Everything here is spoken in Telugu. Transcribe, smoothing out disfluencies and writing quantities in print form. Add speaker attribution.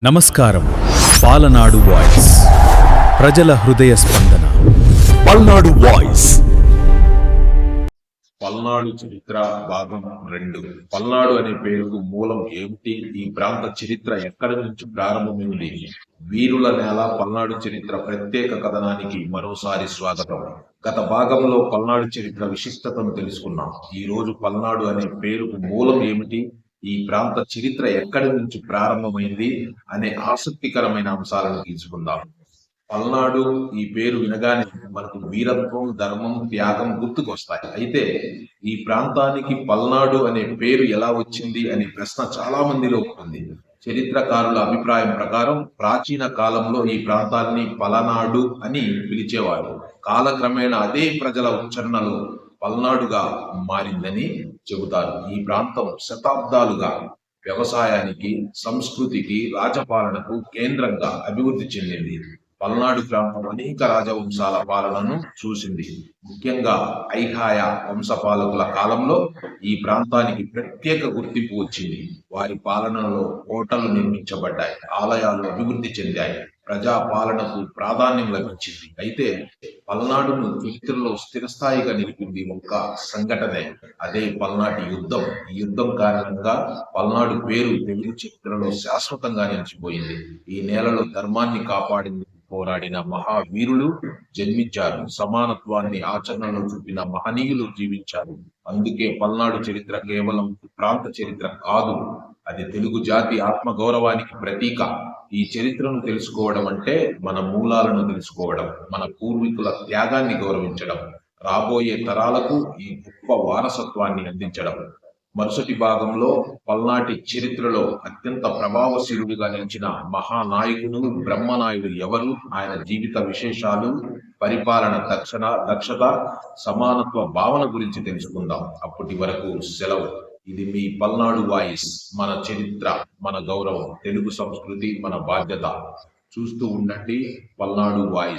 Speaker 1: నమస్కారం. పాలనాడు వాయిస్, ప్రజల హృదయ స్పందన. పల్నాడు వాయిస్.
Speaker 2: పల్నాడు చరిత్ర భాగం 2. పల్నాడు అనే పేరుకు మూలం ఏమిటి? ఈ ప్రాంత చరిత్ర ఎక్కడి నుంచి ప్రారంభమైంది? వీరుల నేల పల్నాడు చరిత్ర ప్రత్యేక కథనానికి మరోసారి స్వాగతం. గత భాగంలో పల్నాడు చరిత్ర విశిష్టతను తెలుసుకున్నాం. ఈ రోజు పల్నాడు అనే పేరుకు మూలం ఏమిటి, ఈ ప్రాంత చరిత్ర ఎక్కడి నుంచి ప్రారంభమైంది అనే ఆసక్తికరమైన అంశాలను తీసుకుందాం. పల్నాడు ఈ పేరు వినగానే మనకు వీరత్వం, ధర్మం, త్యాగం గుర్తుకొస్తాయి. అయితే ఈ ప్రాంతానికి పల్నాడు అనే పేరు ఎలా వచ్చింది అనే ప్రశ్న చాలా మందిలో ఉంది. చరిత్రకారుల అభిప్రాయం ప్రకారం ప్రాచీన కాలంలో ఈ ప్రాంతాన్ని పలనాడు అని పిలిచేవారు. కాలక్రమేణా అదే ప్రజల ఉచ్చారణలో పల్నాడుగా మారిందని చెబుతారు. ఈ ప్రాంతం శతాబ్దాలుగా వ్యవసాయానికి, సంస్కృతికి, రాజపాలనకు కేంద్రంగా అభివృద్ధి చెందింది. పల్నాడు ప్రాంతం అనేక రాజవంశాల పాలనను చూసింది. ముఖ్యంగా ఐహాయ వంశపాలకుల కాలంలో ఈ ప్రాంతానికి ప్రత్యేక గుర్తింపు వచ్చింది. వారి పాలనలో కోటలు నిర్మించబడ్డాయి, ఆలయాలు అభివృద్ధి చెందాయి, ప్రజా పాలనకు ప్రాధాన్యం లభించింది. అయితే పల్నాడును చరిత్రలో స్థిరస్థాయిగా నిలిపింది ఒక సంఘటనే, అదే పల్నాటి యుద్ధం. ఈ యుద్ధం కారణంగా పల్నాడు పేరు తెలుగు చరిత్రలో శాశ్వతంగా నిలిచిపోయింది. ఈ నేలలో ధర్మాన్ని కాపాడింది పోరాడిన మహావీరులు జన్మించారు. సమానత్వాన్ని ఆచరణలో చూపిన మహనీయులు జీవించారు. అందుకే పల్నాడు చరిత్ర కేవలం ప్రాంత చరిత్ర కాదు, అది తెలుగు జాతి ఆత్మగౌరవానికి ప్రతీక. ఈ చరిత్రను తెలుసుకోవడం అంటే మన మూలాలను తెలుసుకోవడం, మన పూర్వీకుల త్యాగాన్ని గౌరవించడం, రాబోయే తరాలకు ఈ గొప్ప వారసత్వాన్ని అందించడం. మరుసటి భాగంలో పల్నాటి చరిత్రలో అత్యంత ప్రభావశీలుడిగా నిలిచిన మహానాయకుడు బ్రహ్మనాయుడు ఎవరు, ఆయన జీవిత విశేషాలు, పరిపాలన దక్షత, సమానత్వ భావన గురించి తెలుసుకుందాం. అప్పటి వరకు సెలవు. ఇది మీ పల్నాడు వాయిస్. మన చరిత్ర, మన గౌరవం, తెలుగు సంస్కృతి మన బాధ్యత. చూస్తూ ఉండండి పల్నాడు వాయిస్.